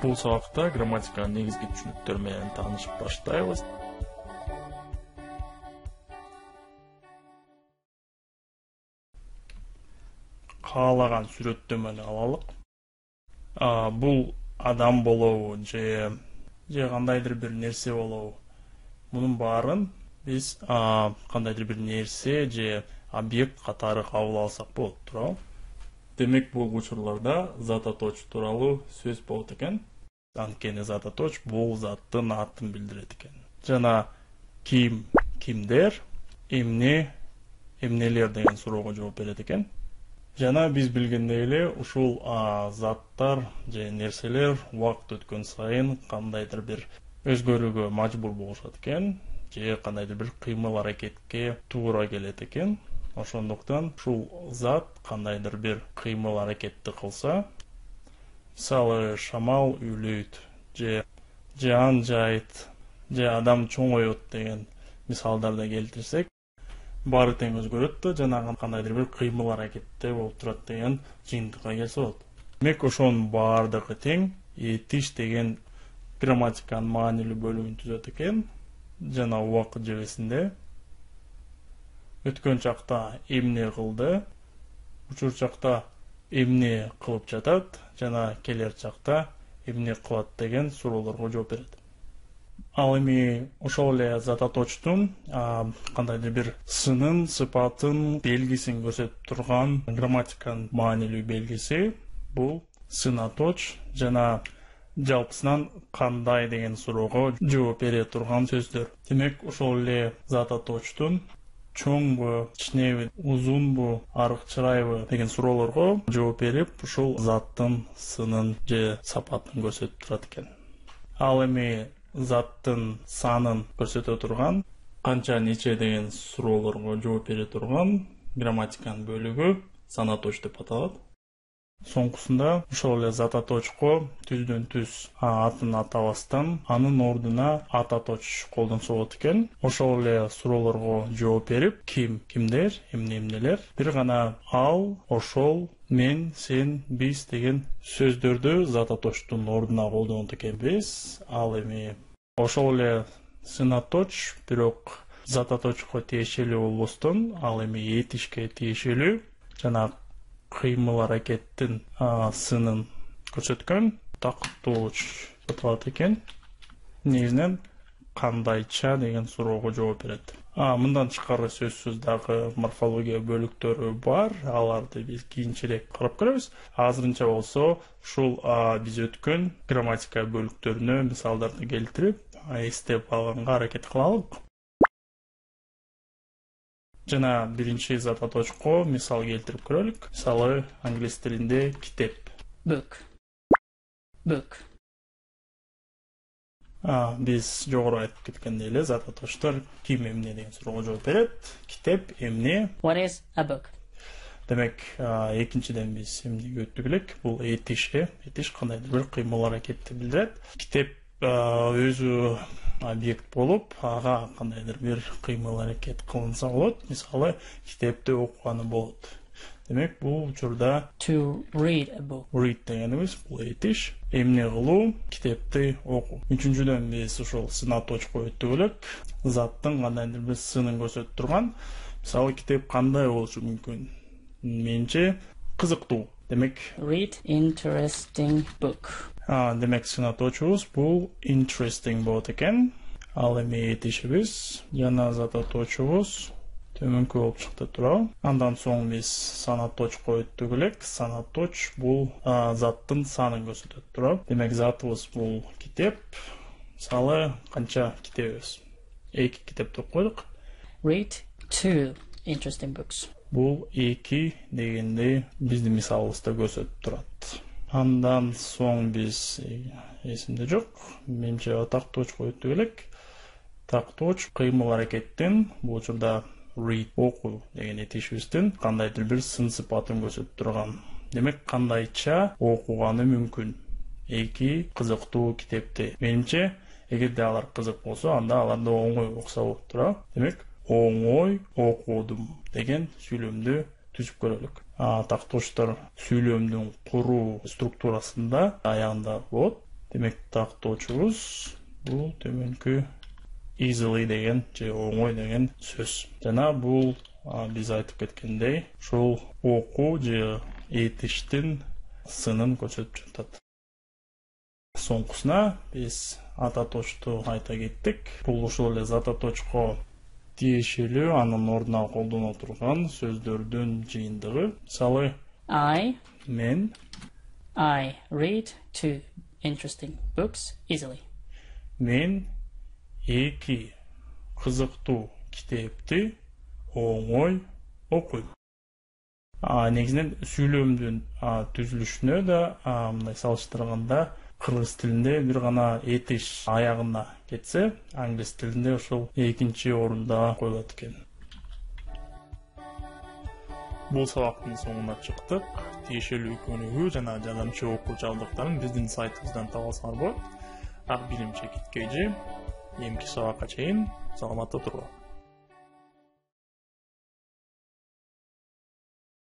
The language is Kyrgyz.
Бул сабакта грамматиканын негизги түшүнүктөрү менен таанышып баштайбыз. Каалаган сүрөттөмөнү алалык. Бул адам болобу же кандайдыр бир нерсе болобу. Мунун баарын биз кандайдыр бир нерсе же объект катары кабыл алсак болот, туурабы? Демек бул учурларда зататоч тууралуу сөз болот экен. Анткени зататоч бул заттын атын билдирет экен. Жана ким, кимдер, эмне, эмнелер деген суроого жооп берет экен. Жана биз билгендей эле ушул заттар же нерселер убакыт өткөн сайын кандайдыр бир өзгөрүүгө мажбур болушат экен, же кандайдыр бир кыймыл аракетке туура келет экен. Ошондуктан ушул зат кандайдыр бир кыймыл аракетти кылса, мисалы шамал үйлөйт, же ан жайыт, же адам чоңойот деген мисалдарды келтирсек, баары тең өзгөрөт да, жана кандайдыр бир кыймыл аракетте болуп турат деген жыйынтыкка келсе болот. Демек ошонун баардыгы тең этиш деген грамматиканын маанилүү бөлүгүн түзөт экен. Жана убакыт жебесинде өткөн чакта эмне кылды, учур чакта эмне кылып жатат, жана келер чакта эмне кылат деген суроолорго жооп берет. Ал эми ошол эле зататочтун кандайдыр бир сынын, сыпатын, белгисин көрсөтүп турган грамматиканын маанилүү белгиси бул сынаточ жана жалпысынан кандай деген суроого жооп бере турган сөздөр. Демек ошол эле зататочтун чоңбу, кичинеби, узунбу, арыкчырайбы деген суроолорго жооп берип, ушул заттын сынын же сапатын көрсөтүп турат экен. Ал эми заттын санын көрсөтө турган, канча нече деген суроолорго жооп бере турган грамматиканын бөлүгү санаточ деп аталат. Соңкусунда ошол эле зататочко түздөн түз атын атабастан анын ордуна ататоч колдонсо болот экен. Ошол эле суроолорго жооп берип, ким, кимдер, эмне, эмнелер, бир гана ал, ошол, мен, сен, биз деген сөздөрдү зататочтун ордуна колдонот экенбиз. Ал эми ошол эле сынаточ, бирок зататочко тиешелүү болбостон, ал эми этишке тиешелүү жана кыймыл аракеттин сынын көрсөткөн тактооч аталат экен. Негизинен кандайча деген суроого жооп берет. Мындан тышкары сөзсүз дагы морфология бөлүктөрү бар. Аларды биз кийинчерээк карап көрөбүз. Азырынча болсо ушул биз өткөн грамматика бөлүктөрүнө мисалдарды келтирип, эстеп алганга аракет кылалык. Жана биринчи зататочко мисал келтирип көрөлүк. Мисалы англис тилинде китеп. Book. Book. Биз жогору айтып кеткендей эле зататочтор ким, эмне деген суроого жооп берет. Китеп, эмне. What is a book? Демек, экинчиден биз эмнеге өттүк элек? Бул этиш, этиш кандайдыр бир кыймыл аракетти билдирет. Китеп өзү объект болуп, ага кандайдыр бир кыймыл аракет кылынса болот. Мисалы, китепти окуганы болот. Демек, бул учурда To read a book. Read дегенибиз бул этиш, эмне кылуу, китепти окуу. Үчүнчүдөн биз ушул сынаточко өттүк элек. Заттын кандайдыр бир сынын көрсөтүп турган. Мисалы, китеп кандай болушу мүмкүн? Менимче кызыктуу. Демек, Read interesting book. Демек сынаточубуз бул interesting болот экен. Ал эми этишибиз жана зататочубуз төмөнкү болуп чыкты, туурабы? Андан соң биз санаточко өттүк элек. Санаточ бул заттын санын көрсөтөт, туурабы? Демек затыбыз бул китеп. Мисалы, канча китебиз? 2 китеп деп койдук. Read 2 interesting books. Бул 2 дегенде биздин мисалыбызда көрсөтүп турат. Андан соң биз эсимде жок. Менимче тактоочко өттүк элек. Тактооч кыймыл аракеттин, бул учурда read окуу деген этишибиздин кандайдыр бир сын сыпатын көрсөтүп турган. Демек кандайча окуганы мүмкүн. 2 кызыктуу китепти. Менимче, эгерде алар кызык болсо, анда аларды оңой окуса болот, туурабы? Демек, оңой окудум деген сүйлөмдү түзүп көрөлүк. Тактоочтор сүйлөмдүн куруу структурасында аягында болот. Демек тактоочубуз бул төмөнкү easily деген же оңой деген сөз. Жана бул биз айтып кеткендей, ушул окуу же этиштин сынын көрсөтүп жатат. Соңкусуна биз ататочту айта кеттик. Бул ошол эле зататочко тиешелүү, анын ордуна колдоно турган сөздөрдүн жыйынтыгы. Мисалы, I read two interesting books easily. Мен эки кызыктуу китепти оңой окуйм. Негизинен сүйлөмдүн түзүлүшүнө да мындай салыштырганда кыргыз тилинде бир гана этиш аягына кетсе, англис тилинде ошол экинчи орунда коюлат экен. Бул сабактын соңуна чыктык. Тиешелүү көнүгүү жана жардамчы окуу жабдыктарын биздин сайтыбыздан таба алсаңар болот. Ак билим чекиткейчи. Эмки сабакка чейин саламатта туруңар.